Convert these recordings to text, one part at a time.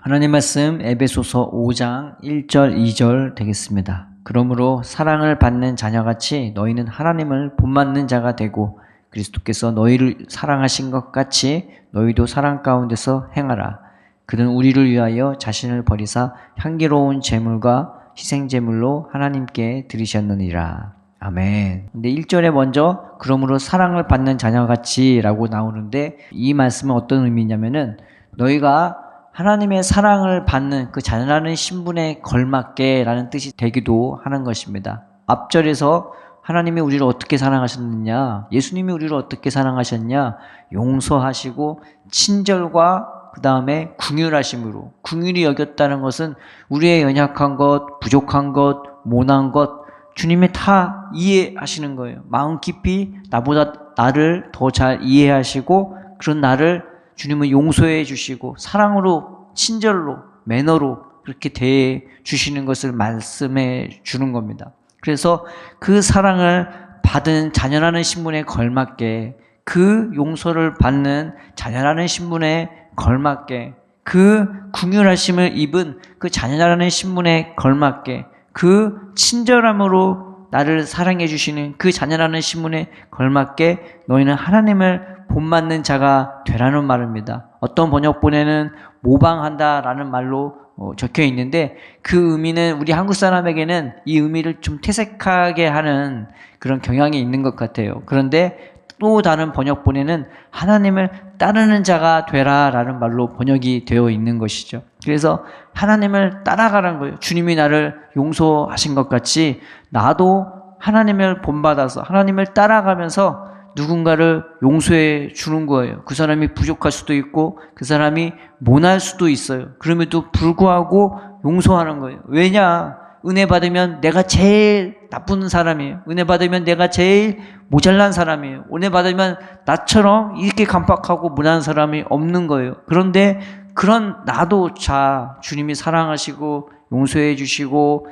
하나님 말씀 에베소서 5장 1절 2절 되겠습니다. 그러므로 사랑을 받는 자녀같이 너희는 하나님을 본받는 자가 되고 그리스도께서 너희를 사랑하신 것 같이 너희도 사랑 가운데서 행하라. 그는 우리를 위하여 자신을 버리사 향기로운 제물과 희생제물로 하나님께 드리셨느니라. 아멘. 근데 1절에 먼저 그러므로 사랑을 받는 자녀같이 라고 나오는데 이 말씀은 어떤 의미냐면은 너희가 하나님의 사랑을 받는 그 자녀라는 신분에 걸맞게 라는 뜻이 되기도 하는 것입니다. 앞절에서 하나님이 우리를 어떻게 사랑하셨느냐, 예수님이 우리를 어떻게 사랑하셨냐, 용서하시고 친절과 그 다음에 긍휼하심으로, 긍휼히 여겼다는 것은 우리의 연약한 것, 부족한 것, 모난 것 주님이 다 이해하시는 거예요. 마음 깊이 나보다 나를 더 잘 이해하시고 그런 나를 주님은 용서해 주시고 사랑으로, 친절로, 매너로 그렇게 대해 주시는 것을 말씀해 주는 겁니다. 그래서 그 사랑을 받은 자녀라는 신분에 걸맞게, 그 용서를 받는 자녀라는 신분에 걸맞게, 그 긍휼하심을 입은 그 자녀라는 신분에 걸맞게, 그 친절함으로 나를 사랑해 주시는 그 자녀라는 신분에 걸맞게 너희는 하나님을 본받는 자가 되라는 말입니다. 어떤 번역본에는 모방한다라는 말로 적혀 있는데 그 의미는 우리 한국 사람에게는 이 의미를 좀 퇴색하게 하는 그런 경향이 있는 것 같아요. 그런데 또 다른 번역본에는 하나님을 따르는 자가 되라라는 말로 번역이 되어 있는 것이죠. 그래서 하나님을 따라가라는 거예요. 주님이 나를 용서하신 것 같이 나도 하나님을 본받아서 하나님을 따라가면서 누군가를 용서해 주는 거예요. 그 사람이 부족할 수도 있고 그 사람이 모날 수도 있어요. 그럼에도 불구하고 용서하는 거예요. 왜냐? 은혜 받으면 내가 제일 나쁜 사람이에요. 은혜 받으면 내가 제일 모자란 사람이에요. 은혜 받으면 나처럼 이렇게 깜빡하고 무난한 사람이 없는 거예요. 그런데 그런 나도 주님이 사랑하시고 용서해 주시고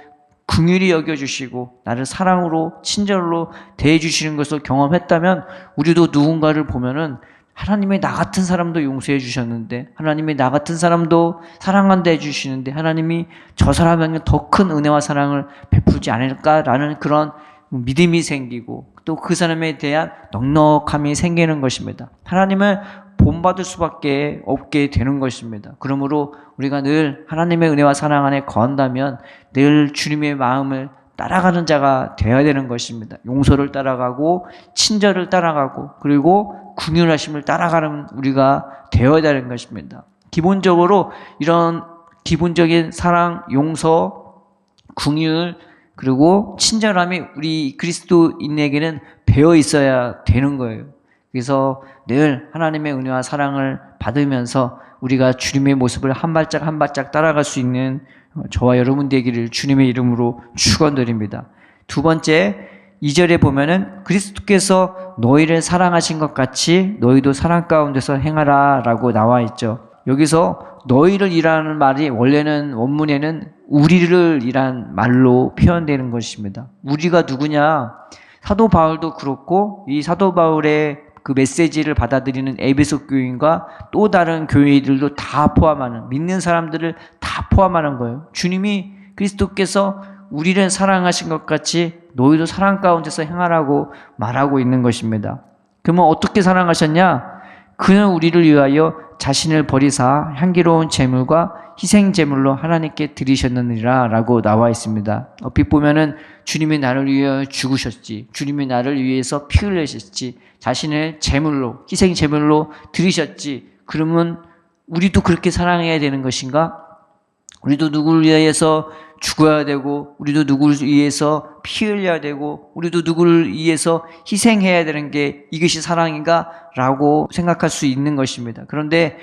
긍휼히 여겨주시고 나를 사랑으로 친절로 대해주시는 것을 경험했다면 우리도 누군가를 보면은 하나님이 나 같은 사람도 용서해 주셨는데 하나님이 나 같은 사람도 사랑한다 해주시는데 하나님이 저 사람에게 더 큰 은혜와 사랑을 베풀지 않을까라는 그런 믿음이 생기고 또 그 사람에 대한 넉넉함이 생기는 것입니다. 하나님을 본받을 수밖에 없게 되는 것입니다. 그러므로 우리가 늘 하나님의 은혜와 사랑 안에 거한다면 늘 주님의 마음을 따라가는 자가 되어야 되는 것입니다. 용서를 따라가고 친절을 따라가고 그리고 긍휼하심을 따라가는 우리가 되어야 되는 것입니다. 기본적으로 이런 기본적인 사랑, 용서, 긍휼 그리고 친절함이 우리 그리스도인에게는 배어 있어야 되는 거예요. 그래서 늘 하나님의 은혜와 사랑을 받으면서 우리가 주님의 모습을 한 발짝 한 발짝 따라갈 수 있는 저와 여러분 되기를 주님의 이름으로 축원드립니다. 두 번째 2절에 보면은 그리스도께서 너희를 사랑하신 것 같이 너희도 사랑 가운데서 행하라 라고 나와 있죠. 여기서 너희를 이라는 말이 원래는 원문에는 우리를 이란 말로 표현되는 것입니다. 우리가 누구냐? 사도 바울도 그렇고 이 사도 바울의 그 메시지를 받아들이는 에베소 교인과 또 다른 교회들도 다 포함하는 믿는 사람들을 다 포함하는 거예요. 주님이 그리스도께서 우리를 사랑하신 것 같이 너희도 사랑 가운데서 행하라고 말하고 있는 것입니다. 그러면 어떻게 사랑하셨냐? 그는 우리를 위하여 자신을 버리사 향기로운 제물과 희생 제물로 하나님께 드리셨느니라 라고 나와 있습니다. 얼핏 보면은 주님이 나를 위하여 죽으셨지, 주님이 나를 위해서 피 흘리셨지, 자신을 제물로, 희생 제물로 드리셨지. 그러면 우리도 그렇게 사랑해야 되는 것인가? 우리도 누구를 위해서 죽어야 되고 우리도 누구를 위해서 피 흘려야 되고 우리도 누구를 위해서 희생해야 되는 게 이것이 사랑인가? 라고 생각할 수 있는 것입니다. 그런데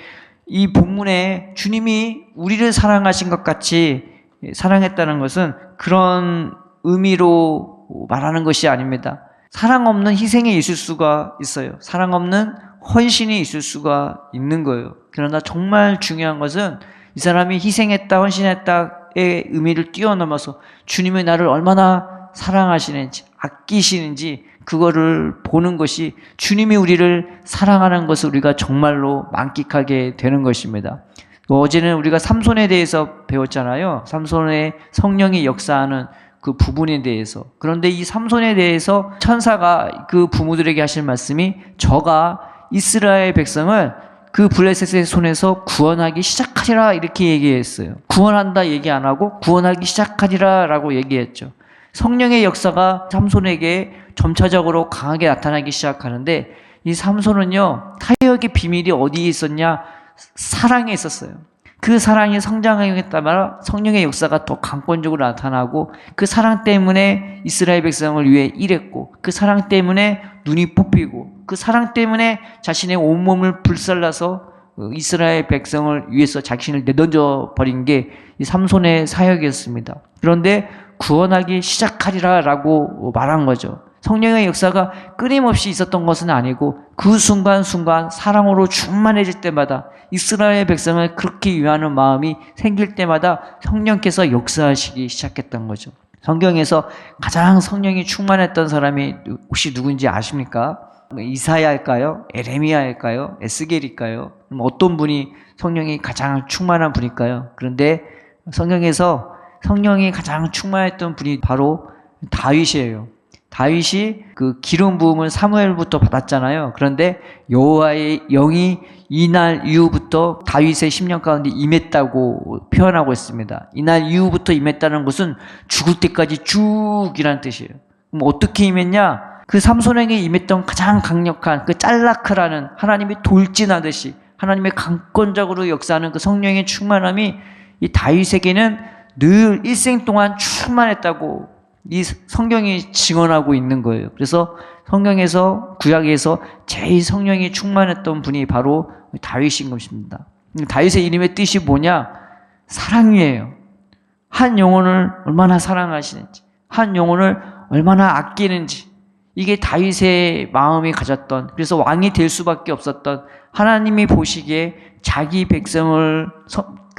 이 본문에 주님이 우리를 사랑하신 것 같이 사랑했다는 것은 그런 의미로 말하는 것이 아닙니다. 사랑 없는 희생이 있을 수가 있어요. 사랑 없는 헌신이 있을 수가 있는 거예요. 그러나 정말 중요한 것은 이 사람이 희생했다, 헌신했다의 의미를 뛰어넘어서 주님이 나를 얼마나 사랑하시는지, 아끼시는지 그거를 보는 것이 주님이 우리를 사랑하는 것을 우리가 정말로 만끽하게 되는 것입니다. 어제는 우리가 삼손에 대해서 배웠잖아요. 삼손의 성령이 역사하는 그 부분에 대해서. 그런데 이 삼손에 대해서 천사가 그 부모들에게 하실 말씀이 저가 이스라엘 백성을 그 블레셋의 손에서 구원하기 시작하리라 이렇게 얘기했어요. 구원한다 얘기 안 하고 구원하기 시작하리라 라고 얘기했죠. 성령의 역사가 삼손에게 점차적으로 강하게 나타나기 시작하는데 이 삼손은요, 타협의 비밀이 어디에 있었냐? 사랑에 있었어요. 그 사랑이 성장하게 따라 성령의 역사가 더 강권적으로 나타나고 그 사랑 때문에 이스라엘 백성을 위해 일했고 그 사랑 때문에 눈이 뽑히고 그 사랑 때문에 자신의 온몸을 불살라서 이스라엘 백성을 위해서 자신을 내던져 버린 게 이 삼손의 사역이었습니다. 그런데 구원하기 시작하리라 라고 말한 거죠. 성령의 역사가 끊임없이 있었던 것은 아니고 그 순간순간 사랑으로 충만해질 때마다 이스라엘 백성을 그렇게 위하는 마음이 생길 때마다 성령께서 역사하시기 시작했던 거죠. 성경에서 가장 성령이 충만했던 사람이 혹시 누군지 아십니까? 이사야일까요? 에레미야일까요? 에스겔일까요? 어떤 분이 성령이 가장 충만한 분일까요? 그런데 성경에서 성령이 가장 충만했던 분이 바로 다윗이에요. 다윗이 그 기름 부음을 사무엘부터 받았잖아요. 그런데 여호와의 영이 이날 이후부터 다윗의 심령 가운데 임했다고 표현하고 있습니다. 이날 이후부터 임했다는 것은 죽을 때까지 쭉이라는 뜻이에요. 그럼 어떻게 임했냐? 그 삼손에게 임했던 가장 강력한 그 짤라크라는 하나님이 돌진하듯이 하나님의 강권적으로 역사하는 그 성령의 충만함이 이 다윗에게는 늘 일생 동안 충만했다고 이 성경이 증언하고 있는 거예요. 그래서 성경에서 구약에서 제일 성령이 충만했던 분이 바로 다윗인 것입니다. 다윗의 이름의 뜻이 뭐냐? 사랑이에요. 한 영혼을 얼마나 사랑하시는지, 한 영혼을 얼마나 아끼는지, 이게 다윗의 마음이 가졌던, 그래서 왕이 될 수밖에 없었던, 하나님이 보시기에 자기 백성을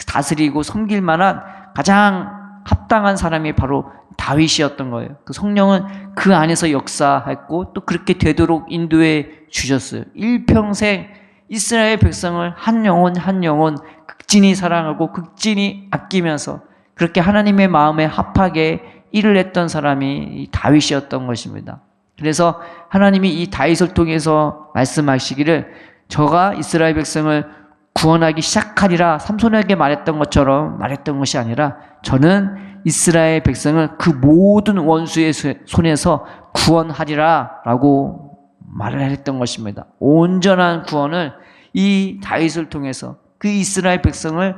다스리고 섬길 만한 가장 합당한 사람이 바로 다윗이었던 거예요. 그 성령은 그 안에서 역사했고 또 그렇게 되도록 인도해 주셨어요. 일평생 이스라엘 백성을 한 영혼 한 영혼 극진히 사랑하고 극진히 아끼면서 그렇게 하나님의 마음에 합하게 일을 했던 사람이 다윗이었던 것입니다. 그래서 하나님이 이 다윗을 통해서 말씀하시기를 저가 이스라엘 백성을 구원하기 시작하리라 삼손에게 말했던 것처럼 말했던 것이 아니라 저는 이스라엘 백성을 그 모든 원수의 손에서 구원하리라 라고 말을 했던 것입니다. 온전한 구원을 이 다윗을 통해서 그 이스라엘 백성을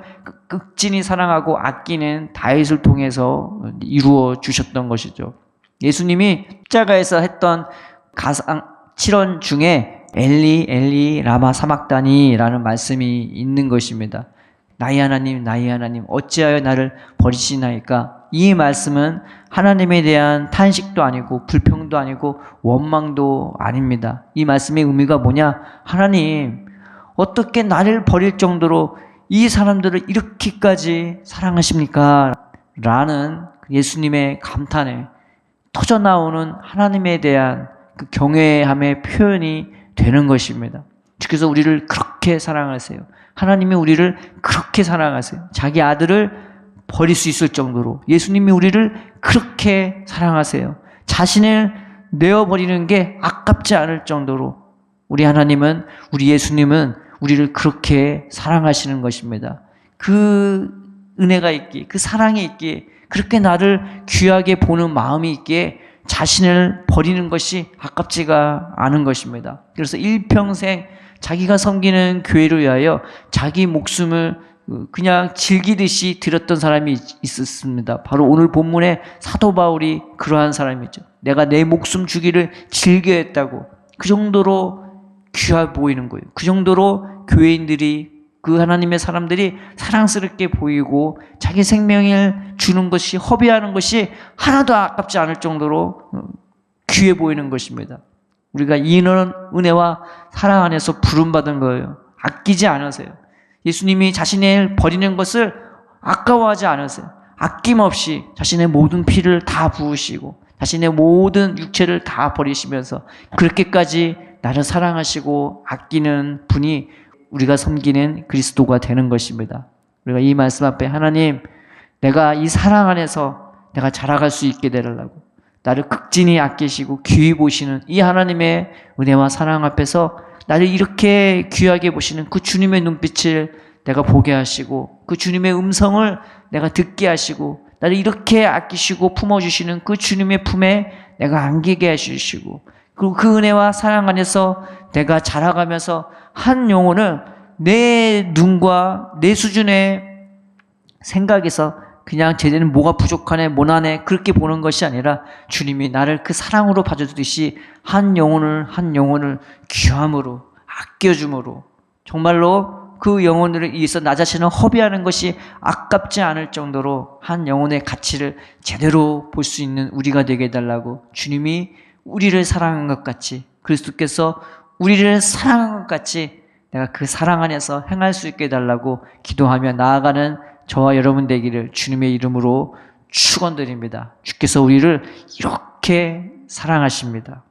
극진히 사랑하고 아끼는 다윗을 통해서 이루어 주셨던 것이죠. 예수님이 십자가에서 했던 가상 7원 중에 엘리 엘리 라마 사막다니라는 말씀이 있는 것입니다. 나의 하나님 나의 하나님 어찌하여 나를 버리시나이까. 이 말씀은 하나님에 대한 탄식도 아니고 불평도 아니고 원망도 아닙니다. 이 말씀의 의미가 뭐냐? 하나님 어떻게 나를 버릴 정도로 이 사람들을 이렇게까지 사랑하십니까? 라는 예수님의 감탄에 터져나오는 하나님에 대한 그 경외함의 표현이 되는 것입니다. 그래서 우리를 그렇게 사랑하세요. 하나님이 우리를 그렇게 사랑하세요. 자기 아들을 버릴 수 있을 정도로 예수님이 우리를 그렇게 사랑하세요. 자신을 내어버리는 게 아깝지 않을 정도로 우리 하나님은, 우리 예수님은 우리를 그렇게 사랑하시는 것입니다. 그 은혜가 있기에, 그 사랑이 있기에, 그렇게 나를 귀하게 보는 마음이 있기에 자신을 버리는 것이 아깝지가 않은 것입니다. 그래서 일평생 자기가 섬기는 교회를 위하여 자기 목숨을 그냥 즐기듯이 드렸던 사람이 있었습니다. 바로 오늘 본문에 사도 바울이 그러한 사람이죠. 내가 내 목숨 주기를 즐겨 했다고. 그 정도로 귀해 보이는 거예요. 그 정도로 교회인들이, 그 하나님의 사람들이 사랑스럽게 보이고 자기 생명을 주는 것이, 허비하는 것이 하나도 아깝지 않을 정도로 귀해 보이는 것입니다. 우리가 이 은혜와 사랑 안에서 부름받은 거예요. 아끼지 않으세요. 예수님이 자신을 버리는 것을 아까워하지 않으세요. 아낌없이 자신의 모든 피를 다 부으시고 자신의 모든 육체를 다 버리시면서 그렇게까지 나를 사랑하시고 아끼는 분이 우리가 섬기는 그리스도가 되는 것입니다. 우리가 이 말씀 앞에 하나님, 내가 이 사랑 안에서 내가 자라갈 수 있게 되려고 나를 극진히 아끼시고 귀히 보시는 이 하나님의 은혜와 사랑 앞에서 나를 이렇게 귀하게 보시는 그 주님의 눈빛을 내가 보게 하시고 그 주님의 음성을 내가 듣게 하시고 나를 이렇게 아끼시고 품어주시는 그 주님의 품에 내가 안기게 해주시고 그리고 그 은혜와 사랑 안에서 내가 자라가면서 한 영혼을 내 눈과 내 수준의 생각에서 그냥 쟤는 뭐가 부족하네, 못하네 그렇게 보는 것이 아니라 주님이 나를 그 사랑으로 봐주듯이 한 영혼을 귀함으로 아껴줌으로 정말로 그 영혼을 위해서 나 자신을 허비하는 것이 아깝지 않을 정도로 한 영혼의 가치를 제대로 볼 수 있는 우리가 되게 해달라고 주님이 우리를 사랑한 것 같이 그리스도께서 우리를 사랑한 것 같이 내가 그 사랑 안에서 행할 수 있게 해달라고 기도하며 나아가는 저와 여러분 되기를 주님의 이름으로 축원드립니다. 주께서 우리를 이렇게 사랑하십니다.